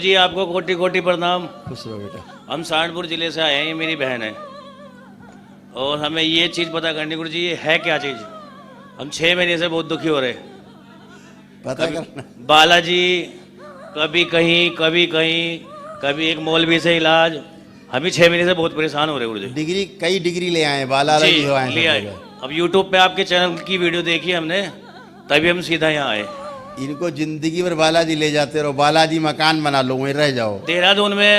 जी आपको कोटि कोटि प्रणाम। खुश रहो बेटा। हम सहारनपुर जिले से आए हैं, ये मेरी बहन है और हमें ये चीज़ पता करनी गुरु जी ये है क्या चीज़। हम 6 महीने से बहुत दुखी हो रहे। पता करना। बालाजी कभी कहीं कभी कहीं, कभी एक मौलवी से इलाज। हम ही 6 महीने से बहुत परेशान हो रहे गुरु जी। डिग्री, कई डिग्री ले आए, बालाजी जी, हो आए ले आए। अब यूट्यूब पे आपके चैनल की वीडियो देखी हमने, तभी हम सीधा यहाँ आए। इनको जिंदगी भर बालाजी ले जाते रहो, बालाजी मकान बना लो, वहीं रह जाओ। देहरादून में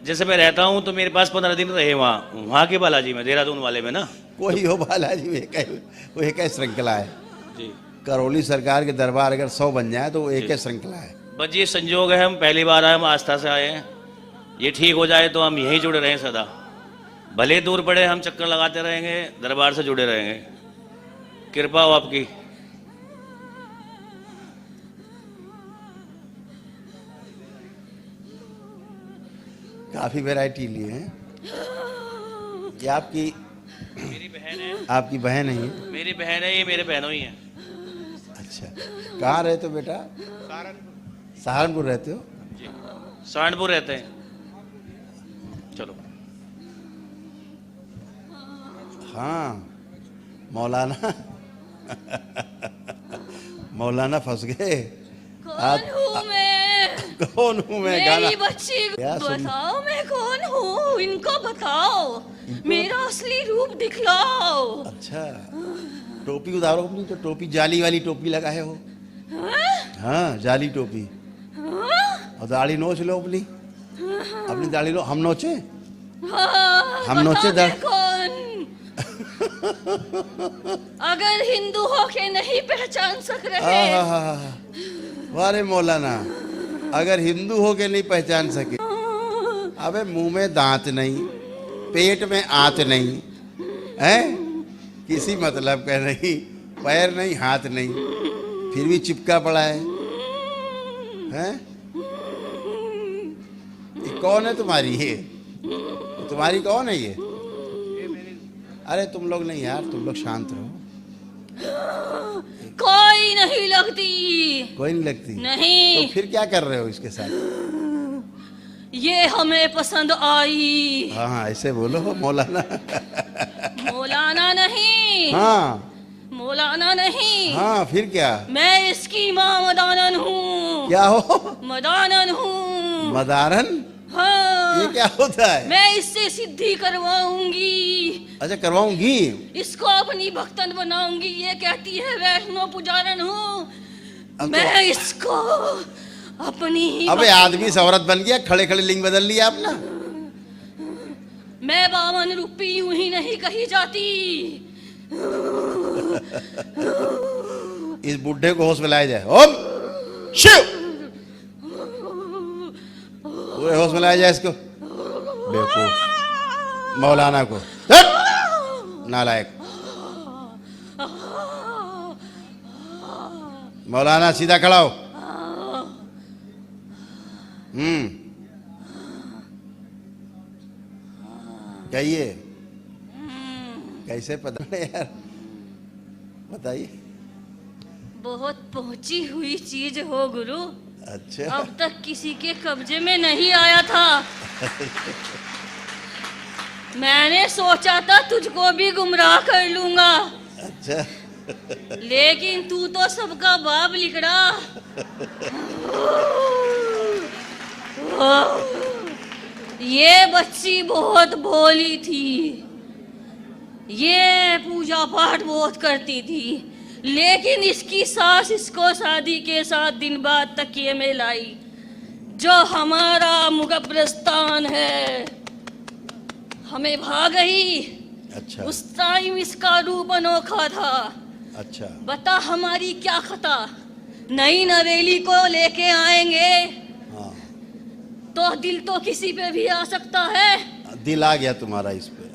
जैसे मैं रहता हूँ तो मेरे पास 15 दिन रहे वहाँ के बालाजी में, देहरादून वाले में ना। कोई हो बालाजी में वो एक ही श्रृंखला है जी। करौली सरकार के दरबार अगर 100 बन जाए तो वो एक ही श्रृंखला है। बस ये संजोग है, हम पहली बार आए, हम आस्था से आए हैं। ये ठीक हो जाए तो हम यहीं जुड़े रहें सदा, भले दूर पड़े हम चक्कर लगाते रहेंगे, दरबार से जुड़े रहेंगे। कृपा हो आपकी। काफी वैरायटी लिए हैं। ये आपकी मेरी बहन है। आपकी बहन है ये? मेरी बहन है, ये मेरे बहनों ही हैं। अच्छा, कहाँ रहते हो बेटा? सहारनपुर रहते हो? जी, सहारनपुर रहते हैं। चलो। हाँ, मौलाना मौलाना फंस गए। कौन हूँ मैं? कौन हूँ मैं? गाना मेरी बच्ची क्या सुन- बताओ मैं कौन हूँ, इनको बताओ, मेरा असली रूप दिखलाओ। अच्छा, टोपी उतारो अपनी, तो टोपी जाली वाली टोपी लगाए हो। हाँ, जाली टोपी। और दाढ़ी नोच लो अपनी, अपनी दाढ़ी लो। हम नोचे? हाँ, हम नोचे बताओ दर- मैं कौन? अगर हिंदू हो के नहीं पहचान सक रहे, वारे मौलाना, अगर हिंदू हो के नहीं पहचान सके, अबे मुंह में दांत नहीं, पेट में आंत नहीं है, किसी मतलब का नहीं, पैर नहीं, हाथ नहीं, फिर भी चिपका पड़ा है, हैं? ये कौन है तुम्हारी? ये तुम्हारी कौन है ये? अरे तुम लोग नहीं यार, तुम लोग शांत रहो। कोई नहीं लगती। कोई नहीं लगती? नहीं। तो फिर क्या कर रहे हो इसके साथ? ये हमें पसंद आई। हाँ हाँ, ऐसे बोलो मौलाना। मौलाना नहीं। हाँ मौलाना नहीं। हाँ, फिर क्या? मैं इसकी माँ मदानन हूँ। क्या हो? मदानन हूँ। मदारन? हाँ। ये क्या होता है? मैं इससे सिद्धि करवाऊंगी। अच्छा, करवाऊंगी? इसको अपनी भक्तन बनाऊंगी। ये कहती है वैष्णव पुजारन हूँ। अब मैं तो- इसको अपनी ही अबे आदमी से औरत बन गया, खड़े खड़े लिंग बदल लिया अपना। मैं 52 रूपी यूं ही नहीं कही जाती। इस बुढ़े को होश में लाया जाए। ओम शिव, पूरे होश में लाया जाए इसको। बेवकूफ मौलाना को, नालायक। मौलाना सीधा खड़ा हो। कहिए, कैसे पता नहीं यार, बताइए। बहुत पहुंची हुई चीज हो गुरु। अच्छा, अब तक किसी के कब्जे में नहीं आया था। मैंने सोचा था तुझको भी गुमराह कर लूंगा, अच्छा। लेकिन तू तो सबका बाप लिकड़ा। ये बच्ची बहुत भोली थी, ये पूजा पाठ बहुत करती थी, लेकिन इसकी सास इसको शादी के 7 दिन बाद तकिए में लाई। जो हमारा मुगब्रस्तान है, हमें भाग गई। अच्छा, उस टाइम इसका रूप अनोखा था। अच्छा। बता हमारी क्या खता। नई नवेली को लेके आएंगे हाँ, तो दिल तो किसी पे भी आ सकता है, दिल आ गया तुम्हारा इस पे।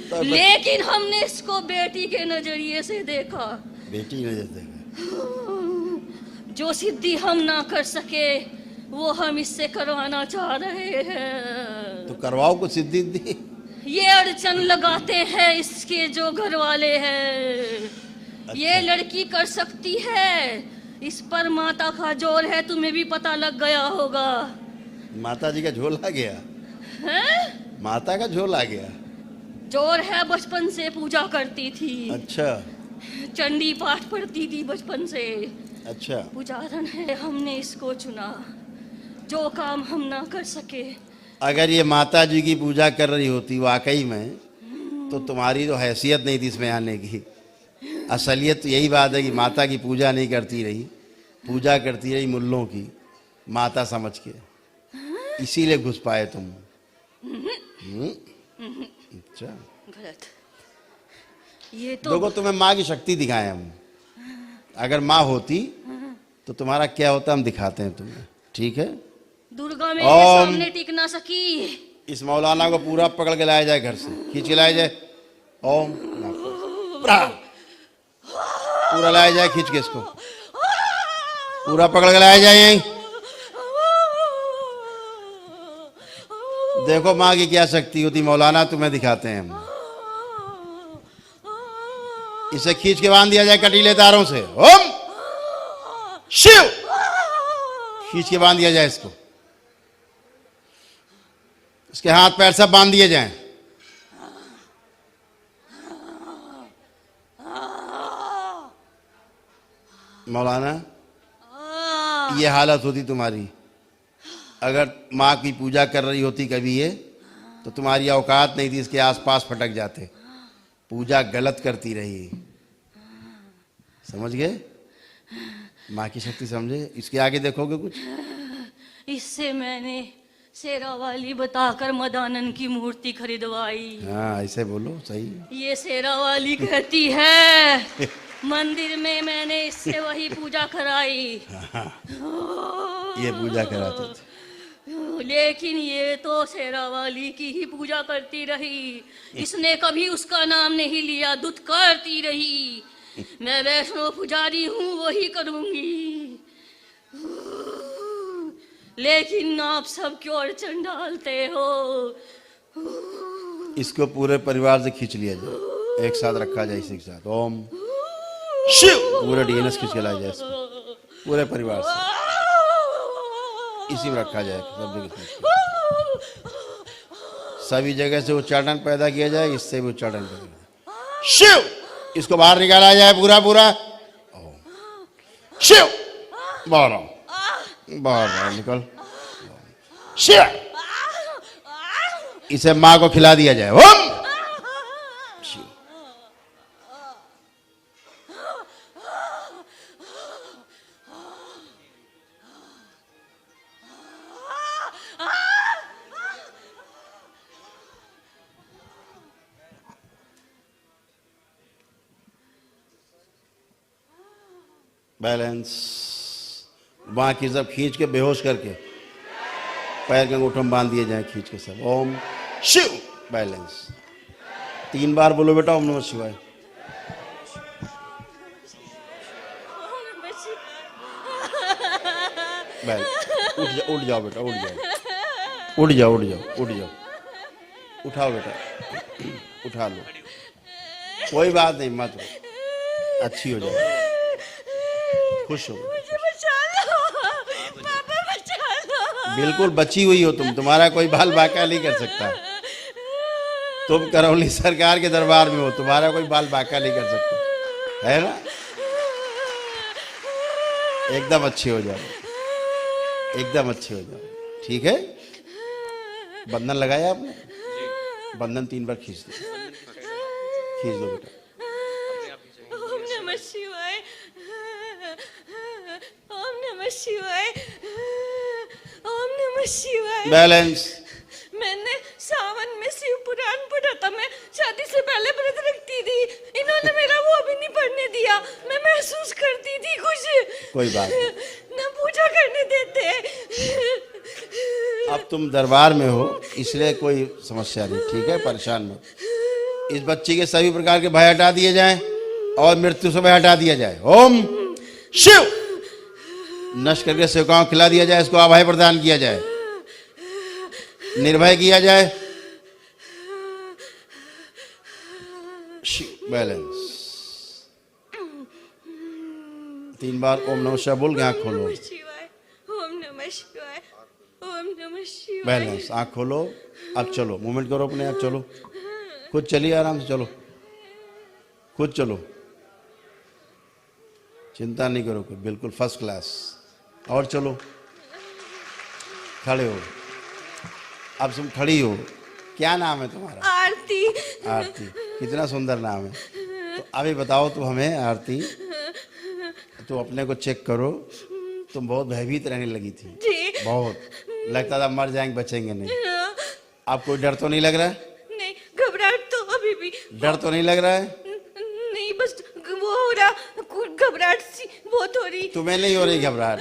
तो लेकिन हमने इसको बेटी के नजरिए से देखा। बेटी नजर देगा। जो सिद्धि हम ना कर सके वो हम इससे करवाना चाह रहे हैं। तो करवाओ कुछ सिद्धि दी। ये अड़चन लगाते हैं इसके जो घर वाले हैं। अच्छा। ये लड़की कर सकती है इस पर माता का जोर है, तुम्हें भी पता लग गया होगा। माता जी का झोल आ गया, हैं? माता का झोल आ गया। जोर है, बचपन से पूजा करती थी, अच्छा चंडी पाठ पढ़ती थी बचपन से। अच्छा। पुजारन है, हमने इसको चुना। जो काम हम ना कर सके, अगर ये माता जी की पूजा कर रही होती वाकई में, तो तुम्हारी तो हैसियत नहीं थी इसमें आने की। असलियत तो यही बात है कि माता की पूजा नहीं करती रही, पूजा करती रही मुल्लों की, माता समझ के, इसीलिए घुस पाए तुम। अच्छा गलत। ये तो देखो तुम्हें माँ की शक्ति दिखाएं हम। अगर माँ होती तो तुम्हारा क्या होता हम दिखाते हैं तुम्हें, ठीक है। दुर्गा मेरे ओम। सामने टिक ना सकी। इस मौलाना को पूरा पकड़ के लाया जाए, घर से खींच के लाया जाए। ओम पूरा लाया जाए, खींच के इसको पूरा पकड़ के लाया जाए यहीं। देखो माँ की क्या शक्ति होती, मौलाना तुम्हें दिखाते हैं हम। इसे खींच के बांध दिया जाए कटीले तारों से। ओम शिव, खींच के बांध दिया जाए इसको, इसके हाथ पैर सब बांध दिए जाएं। मौलाना ये हालत होती तुम्हारी, अगर माँ की पूजा कर रही होती कभी ये, तो तुम्हारी औकात नहीं थी इसके आसपास फटक जाते। पूजा गलत करती रही, समझ गए। माँ की शक्ति समझे। इसके आगे देखोगे कुछ। इससे मैंने शेरा वाली बताकर मदानन की मूर्ति खरीदवाई। हाँ ऐसे बोलो, सही। ये शेरा वाली कहती है मंदिर में मैंने इससे वही पूजा कराई। ये पूजा कराते थे। लेकिन ये तो शेरा वाली की ही पूजा करती रही, इसने कभी उसका नाम नहीं लिया, दुत्कारती रही। मैं वैष्णो पुजारी हूँ, वही करूंगी। लेकिन आप सब क्यों अड़चन डालते हो। इसको पूरे परिवार से खींच लिया जाए, एक साथ रखा जाए इसी के साथ। ओम शिव, पूरे डीएनएस खींच के लाया जाए इसको पूरे परिवार से, इसी में रखा जाए सब जगह। सभी जगह से उच्चारण पैदा किया जाए, इससे भी उच्चारण पैदा। शिव, इसको बाहर निकाला जाए पूरा पूरा। शिव, बाहर बाहर निकल। शिव, इसे माँ को खिला दिया जाए। ओम शिव। बैलेंस। वहाँ की सब खींच के बेहोश करके पैर के अंगूठों में बांध दिए जाए, खींच के सब। ओम शिव। बैलेंस। 3 बार बोलो बेटा, ओम नमः शिवाय। उठ जाओ बेटा, उठ जाओ, उठ जाओ, उठ जाओ, उठ जाओ। उठाओ बेटा, उठा लो, कोई बात नहीं, मत रो, अच्छी हो जाए, खुश हो। बिल्कुल बची हुई हो तुम, तुम्हारा कोई बाल बाका नहीं कर सकता। तुम करौली सरकार के दरबार में हो, तुम्हारा कोई बाल बाका नहीं कर सकता, है ना। एकदम अच्छे हो जाओ, एकदम अच्छे हो जाओ, ठीक है। बंधन लगाया आपने, बंधन 3 बार खींच दो, खींच दो बेटा। ओम नमः शिवाय, ओम नमः शिवाय, ओम नमः शिवाय। बैलेंस। मैंने सावन में शिव पुराण पढ़ा था, मैं शादी से पहले व्रत रखती थी, इन्होंने मेरा वो अभी नहीं पढ़ने दिया। मैं महसूस करती थी कुछ, कोई बात नहीं, न पूजा करने देते। अब तुम दरबार में हो इसलिए कोई समस्या नहीं, ठीक है, परेशान मत। इस बच्ची के सभी प्रकार के भय हटा दिए जाएं और मृत्यु से भय हटा दिया जाए। ओम शिव। नष्ट करके सेवकाओं खिला दिया जाए, इसको अभय प्रदान किया जाए, निर्भय किया जाए। शिव। बैलेंस। 3 बार ओम नमः शिवाय बोल के आँख खोलो। शिवाय, ओम नमः शिवाय, ओम नमः शिवाय। बैलेंस, आँख खोलो, अब चलो, मूवमेंट करो अपने आप, चलो खुद चलिए, आराम से चलो, खुद चलो, चिंता नहीं करो, बिल्कुल फर्स्ट क्लास। और चलो, खड़े हो, अब तुम खड़ी हो। क्या नाम है तुम्हारा? आरती। आरती, कितना सुंदर नाम है। तो अभी बताओ तो हमें आरती, तो अपने को चेक करो, तुम बहुत भयभीत रहने लगी थी, जी। बहुत लगता था मर जाएंगे, बचेंगे नहीं। अब कोई डर तो नहीं लग रहा है? नहीं, घबराहट तो अभी भी। डर तो नहीं लग रहा है? नहीं, बस वो हो रहा, घबराहट सी बहुत हो रही। तुम्हें नहीं हो रही घबराहट,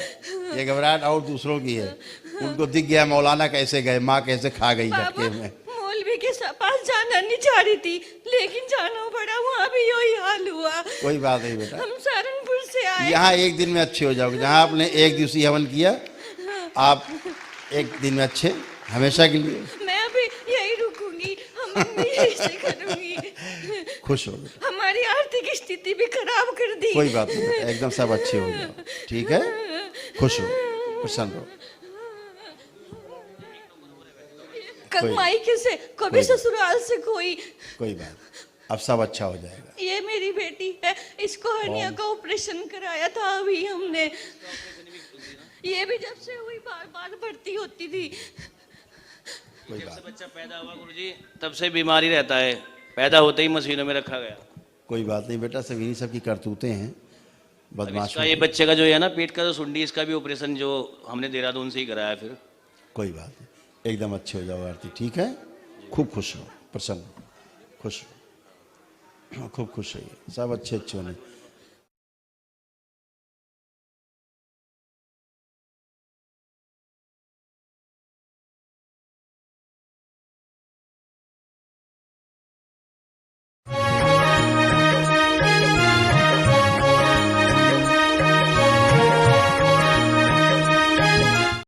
ये घबराहट और दूसरों की है। उनको दिख गया मौलाना कैसे गए, माँ कैसे खा गई झटके में। मौलवी के पास जाना नहीं चाह रही थी, लेकिन जाना पड़ा, वहाँ भी यही हाल हुआ। कोई बात नहीं बेटा, हम सहारनपुर से आए। यहाँ एक दिन में अच्छे हो जाओगे। जहाँ आपने एक दिवसीय हवन किया, आप एक दिन में अच्छे हमेशा के लिए। मैं अभी यही रुकूंगी, हम भी यही से करूंगी। खुश हो बेटा, हमारी आर्थिक स्थिति भी खराब कर दी। कोई बात नहीं बेटा, एकदम सब अच्छे हो जाओ, ठीक है? खुश हो, प्रसन्न रहो। मायके से कभी ससुराल से कोई बात, अब सब अच्छा हो जाएगा। ये मेरी बेटी है, इसको हर्निया का ऑपरेशन कराया था अभी हमने। ये भी जब से हुई बार बार भर्ती होती थी। कोई जब बात, से बच्चा पैदा हुआ गुरुजी, तब से बीमारी रहता है, पैदा होते ही मशीनों में रखा गया। कोई बात नहीं बेटा, सब इन्हीं सब की करतूतें हैं, अब बदमाश। इसका ये बच्चे का जो है ना पेट का जो सुंडी, इसका भी ऑपरेशन जो हमने देहरादून से ही कराया फिर। कोई बात नहीं, एकदम अच्छे हो जाओ आरती, ठीक है? खूब खुश हो, प्रसन्न हो, खुश हो, खूब खुश रहिए, सब अच्छे अच्छे होने।